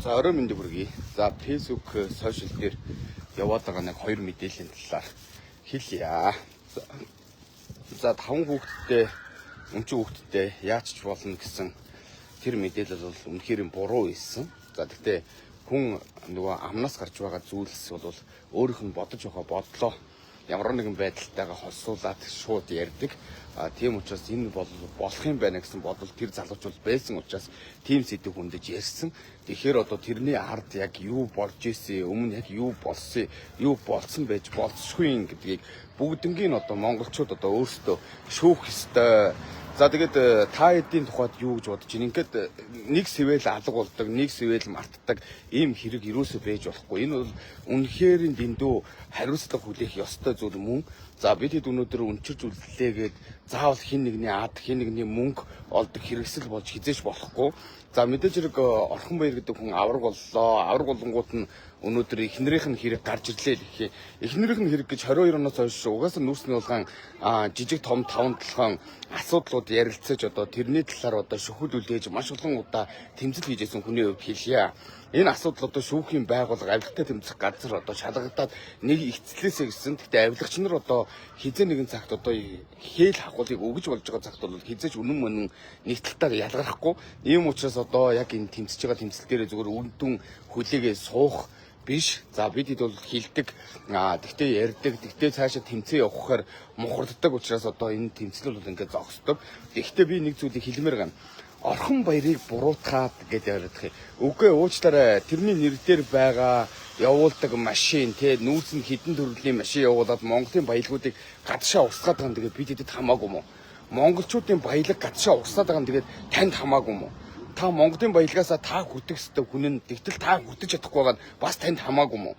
За орой мэндийг хүргэе. За Facebook сошиал дээр яваад байгаа нэг хоёр мэдээллийн талаар хэлье. За 5 хүүхэдтэй өнчин хүүхэдтэй яач ч болно гэсэн тэр мэдээлэл бол үнэхээр буруу байсан. За гэхдээ хүн нөгөө амнаас гарч байгаа зүйлс бол өөрийнх нь бодож байгаа бодлоо ямар нэгэн байдалтайгаа холсуулаад шууд ярьдаг. Тийм учраас энэ бол болох юм байна гэсэн бодол тэр залууч бол байсан учраас тийм сэдв хүндэж ярьсан. Тэгэхээр одоо тэрний ард яг юу болж ийсэн, өмнө яг юу болсон, юу болсон байж болцсохгүй юм гэдгийг бүгднгийн одоо монголчууд одоо өөрсдөө шүүх ёстой. За тэгээд та хэдийн тухайд юу гэж бодож байна? Ингээд нэг сэвэл алга болдог, нэг сэвэл мартдаг ийм хэрэг юусоо байж болохгүй. Энэ бол үнэхээр дэндүү хариуцлага хүлээх ёстой зүйл мөн. За бид хэд өнөөдөр өнчирж үлдлээгээд заавал хин нэгний ад, хин нэгний мөнгө олдог хэрэгсэл болж хизээш болохгүй. За мэдээж хэрэг орхон баяр гэдэг хүн авраг боллоо. Авраг болонгууд нь өнөөдөр эхнэрийнх нь хэрэг гарч ирлээ гэх юм. Эхнэрийнх нь хэрэг гэж 22 оноос хойш угаасаа нүүрсний улгаан жижиг том таван толгойн асуудлууд ярилцаж одоо тэрний талаар одоо шөхөл үлээж маш олон удаа тэмцэл хийжсэн хүний хувьд хэлье. Энэ асуудал одоо шүүхийн байгууллага авилгатай тэмцэх газар одоо шалгагдаад нэг ихцлээсээ гэсэн. Гэхдээ авилгач нар одоо хизээ нэгэн цагт одоо хээл хагуулыг өгж болж байгаа цагт бол хизээч үнэн мөн нэг талтаар ялгарахгүй. Ийм учраас одоо яг энэ тэмцэж байгаа тэмцэл дээр зүгээр үндүн хүлээгээ суух биш. За бид хэд бол хилдэг. Тэгтээ ярьдаг. Тэгтээ цаашаа тэмцээ явахаар мухарддаг учраас одоо энэ тэмцэл бол ингээд зогсдог. Гэхдээ би нэг зүйлийг хэлмээр гана. Орхон баярыг буруутгаад гэж яриадах юм. Үгүй уучлаарай. Тэрний нэр дээр байгаа явуулдаг машин те нүүрс нь хідэн төрлийн машин явуулаад Монголын баялагуудыг гадшаа усгаад байгаа юм. Тэгээд бид хэдэд хамаагүй мó. Монголчуудын баялаг гадшаа усгаад байгаа юм. Тэгээд танд хамаагүй мó. Та Монголын баялагаасаа та хүртэх ёстой хүн нь тэгтэл та хүртэж чадахгүй байгаа нь бас танд хамаагүй мó.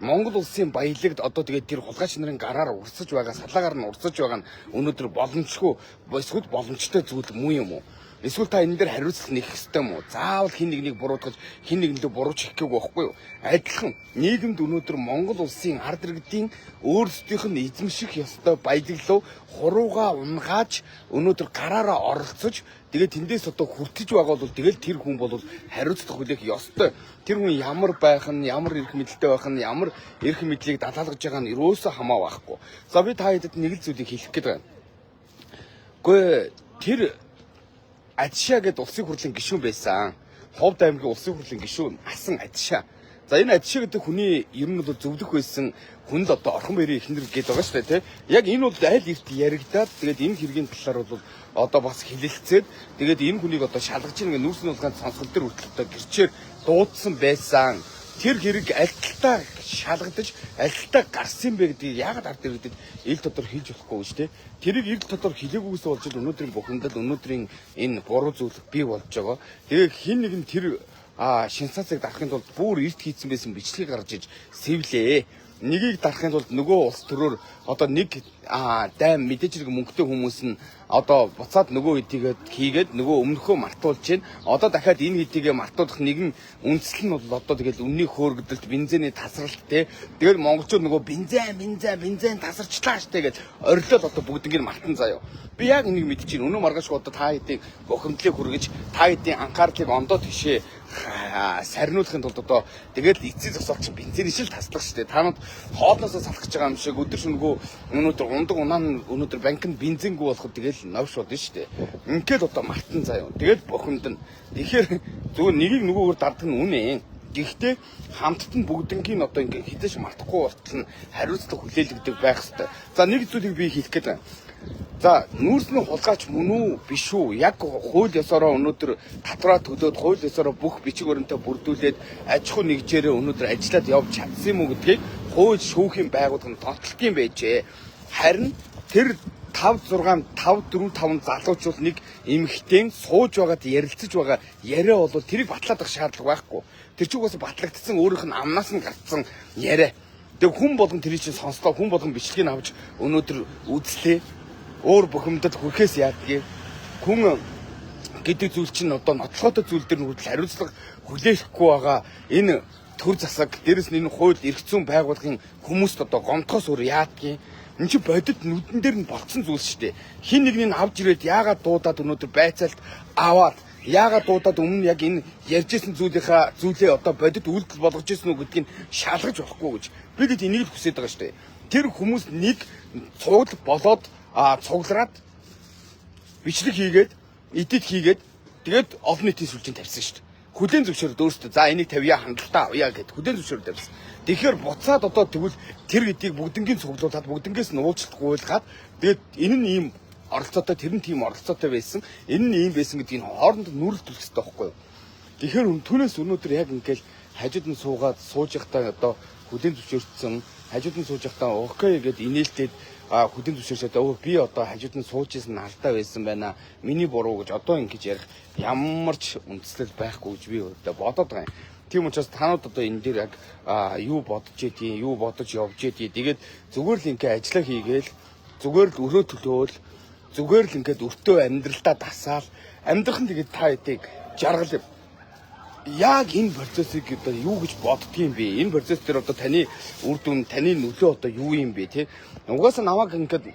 Монгол улсын баялагд одоо тэгээд тэр хулгайч нарын гараар урсаж байгаа, салаагаар нь урсаж байгаа нь өнөөдөр боломжгүй эсвэл боломжтой зүйл муу юм уу? Эсвэл та энэ дээр хариуцлага нээх ёстой юм уу? Заавал хин нэгнийг буруутгаж, хин нэгэндээ бурууч хийх гээгүй байхгүй юу? Адилхан нийгэмд өнөөдөр Монгол улсын ард иргэдийн өөрсдийнх нь эзэмших ёстой баялаглуу хурууга унгааж өнөөдөр гараараа оролцож тэгээд тэндээс одоо хүртэж байгаа бол тэгэл тэр хүн бол хариуцлага хүлээх ёстой. Тэр хүн ямар байх нь, ямар эрх мэдэлтэй байх нь, ямар эрх мэдлийг далаалгаж байгаа нь юусоо хамаа байхгүй. За би та хэдэд нэг л зүйлийг хэлэх гээд байна. Гэхдээ тэр Адшаа гэдэг улсын хурлын гишүүн байсан. Ховд аймгийн улсын хурлын гишүүн Асан Адшаа. За энэ Адшаа гэдэг хүний ер нь бол зөвлөх байсан хүн л одоо орхон баярын эхнэр гээд байгаа шүү дээ, тий. Яг энэ бол аль эрт яригадаад тэгээд энэ хэргийн талаар бол одоо бас хэлэлцээд тэгээд энэ хүнийг одоо шалгаж ийн гэх нүүрсний улгаан сонсгол дээр хүртэл одоо гэрчээр дуудсан байсан. Тэр хэрэг аль талтаа шалгадаж, аль талтаа гарсан бэ гэдгийг яагаад ард иргэдэд ил тодор хэлж болохгүй шүү дээ. Тэрийг ил тодор хэлээгүйгээс болж өнөөдрийн бухимдал, өнөөдрийн энэ буруу зүйл бий болж байгаа. Тэгээ хин нэг нь тэр шинсацыг дарахын тулд бүр эрт хийцэн байсан бичлэгийг гаргаж иж сэвлээ. Нэгийг дарахын тулд нөгөө улс төрөөр одоо нэг дайм мэдээж хэрэг мөнгөтэй хүмүүс нь одоо буцаад нөгөө хэдийгээд хийгээд нөгөө өмнөхөө мартуулж чинь одоо дахиад энэ хэдийгээ мартуулах нэгэн үндсэл нь бол одоо тэгэл үнний хөөргөдөлт бензиний тасралт те тэгэл монголчууд нөгөө бензин тасарчлаа штэ гэж орилоод одоо бүгднийг мартан заяа. Би яг энийг мэдчихээн. Өнөө маргааш одоо та хэдийн бохимдлыг хүргэж та хэдийн анхаарлыг ондоо тишээ сарниулахын тулд одоо тэгэл эцсийн зогсоол чинь бензин шил таслах штэ. Танад хоолноосоо салах гэж байгаа юм шиг өдөр шөнөгүй өнөөдөр ундаг унаа өнөөдөр банкнд бензингүй болоход тэгэл навш болдсон штэ. Ингээд одоо мартан заяа. Тэгэл бохимдно. Тэгэхээр зүгээр нэгийг нөгөөөр дардах нь үнэ. Гэхдээ хамтд нь бүгднгийн одоо ингээд хідэж мартахгүй болтол нь хариуцлага хүлээлгдэг байх хэвээр. За нэг зүйлийг би хэлэх гээд байна. За нүүрсний хулгайч мөн үү биш үү? Яг хууль ёсороо өнөөдөр татвараа төлөөд хууль ёсороо бүх бичиг баримтаа бүрдүүлээд аж ахуй нэгжээрээ өнөөдөр ажиллаад явж чадсан юм уу гэдгийг хууль шүүхийн байгууллага нь тооцолтгийн байжээ. Харин тэр 5 залуучууд нэг эмэгтэй сууж байгаад ярилцаж байгаа яриа бол тэрийг батлаад авах шаардлага байхгүй. Тэр чинь угаасаа батлагдсан өөрийнх нь амнаас нь гарцсан яриа. Тэг хүн болгон тэрийг чинь сонслоо, хүн болгон бичлэгийг авч өнөөдөр үзлээ. Өөр бухимдад хүрхээс яадгийг хүн гэдэг зүйл чинь одоо нотлохотой зүйл дээр нь хүртэл хариуцлага хүлээхгүй байгаа. Энэ төр засаг дээрэс нь энэ хууль эрх зүйн байгууллагын хүмүүст одоо гомдохоос өөр яадгийг энэ чи бодит нүдэн дээр нь болцсон зүйл шүү дээ. Хин нэгний авж ирээд яагаад дуудаад өнөөдөр байцаалт аваад Яагаад дуудаад өмнө яг энэ ярьжсэн зүйлээ одоо бодит үйлдэл болгож ирсэн үү гэдгийг шалгаж болохгүй гэж бид энийг л хүсэж байгаа шүү дээ. Тэр хүмүүс нэг цуглал болоод цуглараад бичлэг хийгээд эдит хийгээд тэгээд олон нийтийн сүлжээнд тавьсан шүү дээ. Хүлэн зөвшөөрөд өөрсдөө за энийг тавья хандлтаа авъя гэд хүлэн зөвшөөрөд тавьсан. Тэгэхээр буцаад одоо тэгвэл тэр гэдгийг бүгднгийн цуглуулад бүгднгээс нь уулзалт гуйлгаад тэгээд энэ нь ийм оролцоотой тэр нь тийм оролцоотой байсан. Энэ нь ийм байсан гэдгийг хоорондоо нүрэл төлөх хэрэгтэй байхгүй юу? Тэгэхээр түүнээс өнөөдөр яг ингээл хажууд нь сууж явахдаа одоо хүлэн зөвшөөрсөн хажууд нь сууж явахдаа окей гэд инээлтэд хүлэн зөвшөөрсөд би одоо хажууд нь сууж исэн алдаа байсан байна. Миний буруу гэж одоо ингэж ярих ямар ч үндэслэл байхгүй гэж би өөртөө бодоод байгаа юм. Тийм учраас танууд одоо энэ дээр яг юу бодож идэх, юу бодож явж идэх. Тэгээд зүгээр л ингээ ажиллаа хийгээл зүгээр л өрөө төлөөл зүгээр л ингээд өртөө амьдралдаа дасаал амьдрах нь тэгээд та эдийг жаргал яг энэ процессыг одоо юу гэж боддгийм бэ? Энэ процесс дээр одоо таны үр дүн, таны нөлөө одоо юу юм бэ те? Угаасаа намайг ингээд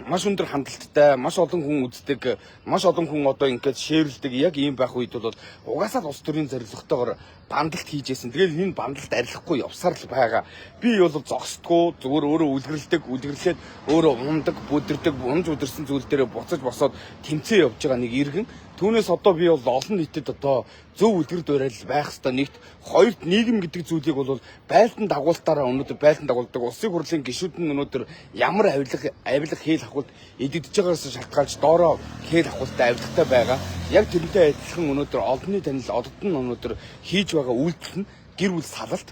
маш өндөр хандлттай, маш олон хүн үздэг, маш олон хүн одоо ингээд шеэрлдэг яг ийм байх үед бол угаасаа л улс төрийн зорилготойгоор бандалт хийжсэн. Тэгээд энэ бандалт арилахгүй явсаар л байгаа. Би бол зогсдгүй, зүгээр өөрөө үлгэрлээд өөрөө ундаг, бүдэрдэг, унж үдэрсэн зүйл дээр буцаж босоод тэмцээ явж байгаа нэг иргэн. Түүнээс одоо би бол олон нийтэд одоо зөв үлгэр дуурайл байх хэвээр нэгт хоёрт нийгэм гэдэг зүйлийг бол байлдан дагуултаараа өнөөдөр байлдан дагуулдаг улсын хурлын гишүүд нь өнөөдөр ямар авилга хэл хавхалт эдэгдэж байгаагаас шалтгаалж доороо хэл хавхалттай авилгатай байгаа. Яг тэрнтэй адилхан өнөөдөр олонний танил одод нь өнөөдөр хийж байгаа үйлдэл нь гэр бүл салалт,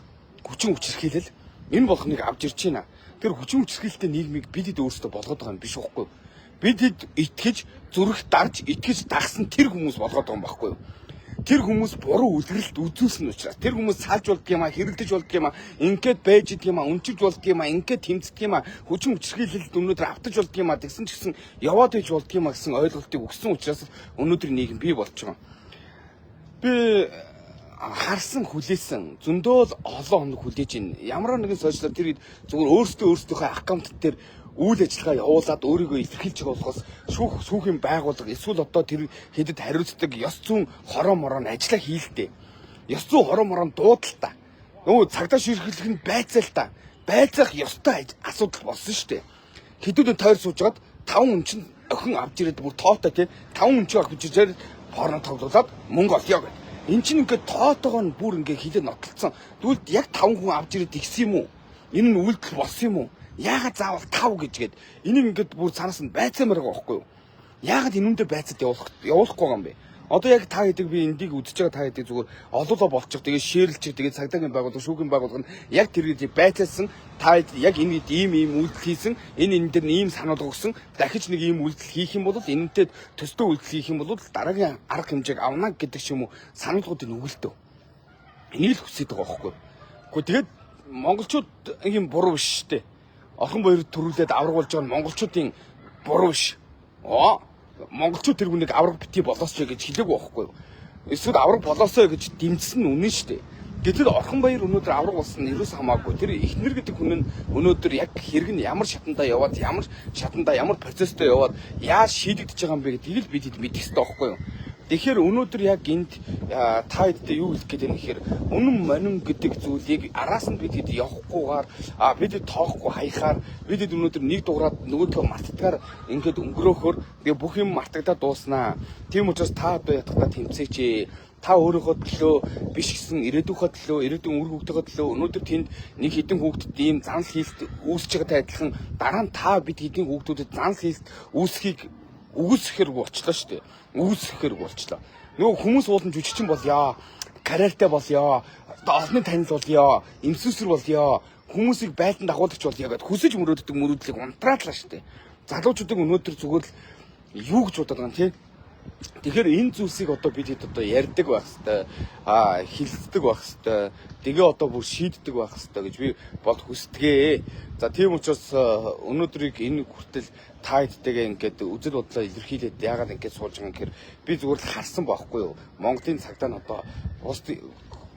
хүчин хүчирхийлэл энэ болгоныг авч ирж байна. Тэр хүчин хүчирхийлэлтэй нийгмийг бид өөрсдөө болгоод байгаа юм биш үхгүй. Бид итгэж зүрх дарж итгэж дагсан тэр хүмүүс болгоод байгаа юм байхгүй юу? Тэр хүмүүс буруу үлгэрэлт үзүүлсэн учраас тэр хүмүүс салж болдг юм а, хэрэлдэж болдг юм а, ингээд байж идэх юм а, өнчилж болдг юм а, ингээд тэмцдэг юм а, хүчин хүчирхийлэлд өнөөдөр автаж болдг юм а, тэгсэн ч гэсэн яваад иж болдг юм а гэсэн ойлголтыг өгсөн учраас өнөөдөр нийгэм бий болж байгаа. Би харсан хүлээсэн зөндөө л олон хоног хүлээж ин ямар нэгэн сошиал тэр зүгээр өөрсдийнхөө аккаунт дээр үйл ажиллагаа явуулаад өөрийгөө илэрхийлж байгаа болохоос шүүхийн байгууллага эсвэл одоо тэр хэдэд хариуцдаг ёс зүйн хороо мороо ажиллаа хийлдэ. Ёс зүйн хороо мороо дуудал та. Нөгөө цагдаа ширхэлэх нь байцаал та. Байцаах ёстой асуудал болсон шүү дээ. Хэдүүдэн тойр суужгаад 5 хүн чинь охин авч ирээд бүр тоотой тий 5 хүн чинь авч ирээд порно тоглуулад мөнгө олё гэдэг. Эн чинь ингээд тоотойгоо нь бүр ингээд хилээ нотлцсон. Тэгвэл яг 5 хүн авч ирээд игсэн юм уу? Энэ нь үйлдэл болсон юм уу? Яагаад заавал 5 гэжгээд энийг ингээд бүр цаанаас нь байцаамаар байгаа байхгүй юу? Яагаад энүүндээ байцад явуулахгүй байгаа юм бэ? Одоо яг та хэдэг би эндийг үдчихэж байгаа та хэдэг зүгээр олоолоо болчих тэгээд шеэрлчих тэгээд цагдаагийн байгууллага шүүхийн байгууллага нь яг тэр гэдгийг байцаалсан та яг энэ ийм үйлдэл хийсэн энэ дээр ийм санал өгсөн дахиж нэг ийм үйлдэл хийх юм бол энэнтэй төстэй үйлдэл хийх юм бол дараагийн арга хэмжээг авна гэдэг ч юм уу саналгуудыг нүгэлтөө. Энийг л хүсэж байгаа байхгүй юу? Гэхдээ тэгээд монголчууд ийм буруу биш шүү дээ. Орхон баяр төрүүлээд аврагуулж байгаа нь монголчуудын буруу биш. Монголчууд тэр хүнийг авраг бити болоосч гэж хэлээгүй байхгүй юу? Эсвэл авраг болоосоо гэж дэмжсэн нь үнэн шүү дээ. Гэтэл Орхон баяр өнөөдөр авраг болсон нь ерөөс хамаагүй. Тэр эхнэр гэдэг хүн нь өнөөдөр яг хэрэг нь ямар шатандаа яваад ямар процесстэй яваад яаж шийдэгдэж байгаа юм бэ гэдгийг л бид мэдэх хэрэгтэй байхгүй юу? Тэгэхээр өнөөдөр яг энд та хэдтэй юу хэлэх гээд байна гэхээр үнэн монин гэдэг зүйлийг араас нь бид явахгүйгээр бид тоохгүй хаяхаар бид өнөөдөр нэг дуурайд нөгөөдгөө мартдгаар ингээд өнгөрөөхөөр тэгээ бүх юм мартагдаад дууснаа. Тийм учраас та одоо ятгахта тэмцээч. Та өөрийнхөө төлөө биш гэсэн ирээдүйнхөө төлөө ирээдүйн үр хөвгтөөхөө төлөө өнөөдөр тэнд нэг хэдэн хүүхдэд ийм занл хийлт үүсэж байгаатай адилхан дараа нь та бид хэдэн хүүхдүүдэд занл хийлт үүсхийг үүсгэхэрэг болчлоо шүү дээ. Үүсгэхэрэг болчлоо. Нөгөө хүмүүс уулын жүжигчин болёо, карьертэй болёо, олонний танил болёо, эмсүүсэр болёо, хүмүүсийг байлдан дагуулагч болёо гэдээ хүсэж мөрөөддөг унтраадлаа шүү дээ. Залуучуудыг өнөөдөр зүгээр л юу гэж бодоод байгаа юм те. Тэгэхээр энэ зүйлсийг одоо бид хэд одоо ярьдаг байх хэвээр хилцдэг байх хэвээр тэгээ одоо бүр шийддэг байх хэвээр гэж би бод хүсдэгэ. За тийм учраас өнөөдрийг энэ хүртэл та хэдтэйгээ ингээд үзэл бодлоо илэрхийлээд яагаад ингээд суулж байгаа юм гэхээр би зүгээр л харсан байхгүй юу. Монголын цагдаа нь одоо улс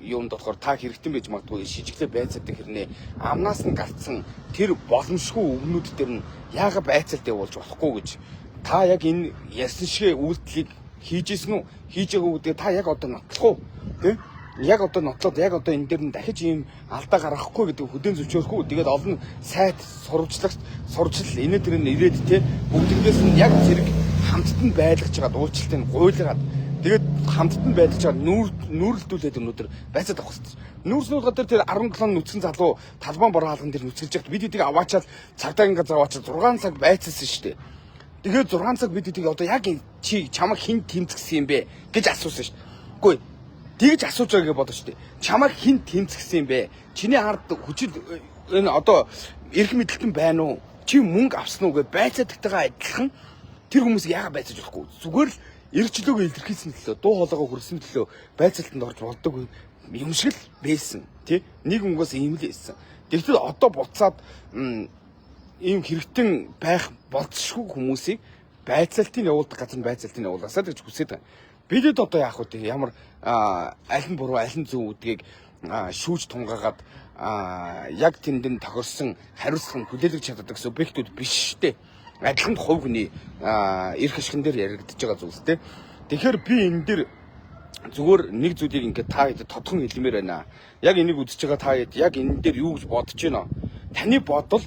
юунд болохоор та хэрэгтэй байж магадгүй шижиглээ байцаадаг хэрнээ амнаас нь гарцсан тэр боломжгүй өгнүүд дээр нь яагаад байцаалт явуулж болохгүй гэж та яг энэ ярьсан шиг үйлдэлийг хийжсэн үү? Хийж байгаагүй гэдэг та яг одоо нотлох уу? Тэ? Яг одоо нотлоод яг одоо энэ дээр нь дахиж ийм алдаа гаргахгүй гэдэг хөдөө зөвшөөрөхгүй. Тэгээд олон сайт сурвалжлагч сурчил энэ тэр нь ирээд те бүгдээс нь яг зэрэг хамтд нь байлгаж байгаа уулзалтыг гуйлгаад тэгээд хамтд нь байлгаж байгаа нүүрэлдүүлээд өнөөдөр байцаад авах хэрэгтэй. Нүүрснүүд гадар тэр 17 нүцгэн залуу талбан бороо хаалган дээр нүцгэлж яхад бид эдийг аваачаад цагдаагийн газар аваачаад 6 цаг байцаасан шүү дээ. Тэгээд 6 цаг бид эдийг одоо яг чи чамайг хэн тэмцгсэн юм бэ гэж асуусан шүү дээ. Үгүй тэгж асууж байгааг бодож шүү дээ. Чамайг хэн тэмцгсэн юм бэ? Чиний ард хүчил энэ одоо эрх мэдэлтэн байна уу? Чи мөнгө авсан уу гэж байцаадтайгаа адилхан тэр хүмүүс яагаад байцааж болохгүй? Зүгээр л эргчлөөгөө илэрхийлсэн төлөө дуу хоолойгоо хүрсэн төлөө байцаалтанд орж болдог юм шиг л байсан тий нэг мөнгөөс ийм л байсан. Тэгвэл одоо буцаад ийм хэрэгтэн байх болцшгүй хүмүүсийг байцаалтын явуулдаг газар нь байцаалтын явуулаасаа гэж хүсэж байгаа. Бидэд одоо яах вэ? Ямар аль нь буруу аль нь зөв гэдгийг шүүж тунгаагаад яг тэндэн тохирсон хариуцлага нь хүлээлгэж чаддаг субъектүүд биш дээ. Адилхан хувь хүний эрх ашигн дээр яригдчихэж байгаа зүйлс те. Тэгэхээр би энэ дээр зүгээр нэг зүйлийг ингээд та хэд тодхон хэлмээр байна. Яг энийг үзэж байгаа та хэд яг энэ дээр юу гэж бодож байна? Таны бодол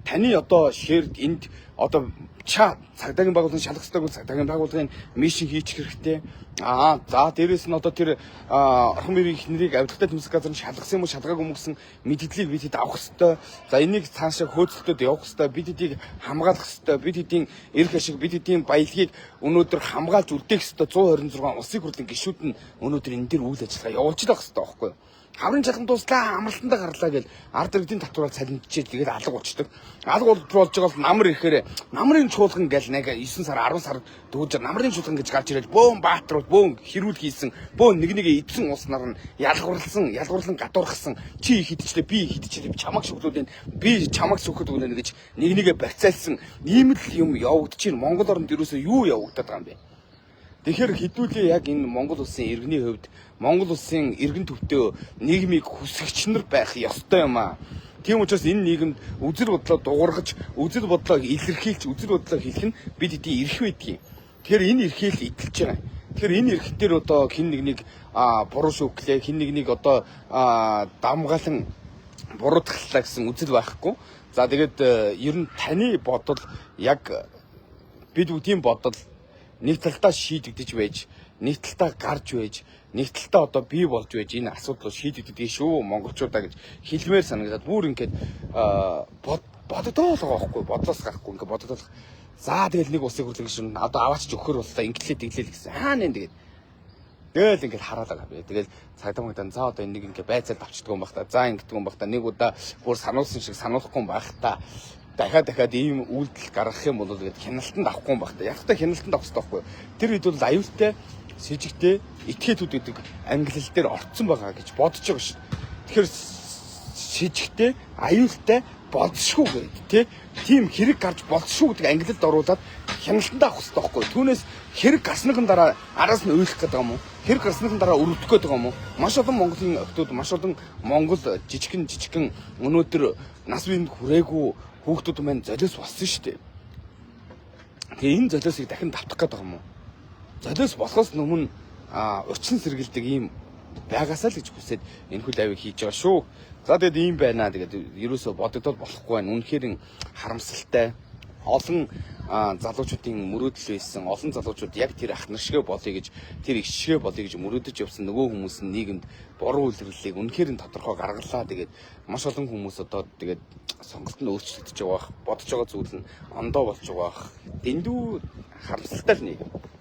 таны одоо ширд энд одоо ча цагдаагийн байгууллагын шалгах ёстой цагдаагийн байгууллагын мишн хийчих хэрэгтэй. За дээрэс нь одоо тэр орхон мөрийн ихнэрийг авилгатай тэмцэх газар нь шалгасан юм уу шалгаагүй юм гэсэн мэдээллийг бид хэд авах ёстой. За энийг цаашаа хөөцөлтөд явах ёстой. Бид эдийг хамгаалах ёстой. Бид эдийн эрх ашиг бид эдийн баялагийг өнөөдөр хамгаалж үлдээх ёстой. 126 улсын хурлын гишүүд нь өнөөдөр энэ дээр үйл ажиллагаа явуулж байх ёстой байхгүй юу? Хаврын чалган дуслаа амралтандаа гарлаа гэл ард иргэдийн татвараар цалинжиж тэгээд алга болчдөг. Алга болж байгаа бол намар ирэхээр намрын чуулган гэл нэг 9 сар 10 сар дүүж намрын чуулган гэж гарч ирэл бөөн баатрууд бөөн хэрүүл хийсэн бөөн нэг эдсэн улс нар нь ялгуурлан гадуурхсан чи хидчлээ би хидчлээ чамаг шүглүүлэн би чамаг сөхөд өгнө гэж нэгээ барьцаалсан ийм л юм явагдаж чинь Монгол орнд юусоо юу явагдаад байгаа юм бэ? Тэгэхээр хэдүүлээ яг энэ Монгол улсын иргэний хувьд Монгол улсын иргэн төвтэй нийгмийг хүсэгч нар байх ёстой юм аа. Тийм учраас энэ нийгэмд үзэл бодлоо дуургаж, үзэл бодлоо илэрхийлж, үзэл бодлоо хэлэх нь бид эдийн эрх байдгийг. Тэгэхээр энэ эрхээ л идэлж байгаа. Тэгэхээр энэ эрхтэр одоо хин нэг буруу шүүхлээ, хин нэг одоо дамгаалan буруутгаллаа гэсэн үзэл байхгүй. За тэгээд ер нь таны бодол яг бид бүгдийн бодол нэг талдаа шийдэгдэж байж, нэг талдаа гарч байж, нэг талдаа одоо бий болж байж энэ асуудлыг шийдэгддэг шүү монголчуудаа гэж хэлмээр санагдаад бүр ингээд боддоо л байгаа байхгүй бодлоос гарахгүй ингээд боддоо. За тэгэл нэг улсын хурлын гишүүн одоо аваач өгөхөр боллоо инглээ тэглээ гэсэн. Нэ тэгээд тэгэл ингээд хараад байгаа би. Тэгэл цагдаа мэгдэн за одоо энийг ингээд байцаад авчдаг юм бах та. За ингэдэг юм бах та. Нэг удаа бүр сануулсан шиг сануулахгүй юм байх та. Дахиад ийм үйлдэл гаргах юм бол тэгээд хяналтанд авахгүй юм байна. Яг та хяналтанд авах хэрэгтэй байхгүй. Тэр хэд бол аюултай, с ิจ гтэй, этгээдүүд гэдэг ангиллал дээр орцсон байгаа гэж бодож байгаа шүү. Тэгэхээр с ิจ гтэй, аюултай болшгүй гэдэг тийм хэрэг гарч болшгүй гэдэг ангиллалд оруулаад хяналтанд авах хэрэгтэй байхгүй. Түүнээс хэрэг гарсныхан дараа араас нь уйлах гэдэг юм уу? Хэрэг гарсныхан дараа өрөвдөх гэдэг юм уу? Маш олон Монголын охтууд, маш олон Монгол жижигхэн өнөөдөр нас биенд хүрээгүй хүүхдүүд маань золиос болсон шүү дээ. Тэгээ энэ золиосыг дахин давтах гэдэг юм уу? Золиос болохоос өмнө урьдчилан сэргэлдэг ийм байгаасаа л гэж хүсээд энэ хөл авиг хийж байгаа шүү. За тэгээд ийм байна. Тэгээд ерөөсө бодогдол болохгүй байна. Үнэхээр харамсалтай. Олон залуучуудын мөрөөдөл байсан. Олон залуучууд яг тэр ах нар шигэ болъё гэж, тэр их шигэ болъё гэж мөрөөдөж явсан нөгөө хүмүүс нь нийгэмд буруу үйлрэлийг үнэхээр тодорхой гаргалаа. Тэгээд маш олон хүмүүс одоо тэгээд сонголт нь өөрчлөгдөж байгаа бах, бодож байгаа зүйл нь ондоо болж байгаа бах. Дэндүү харамсалтай л нийгэм.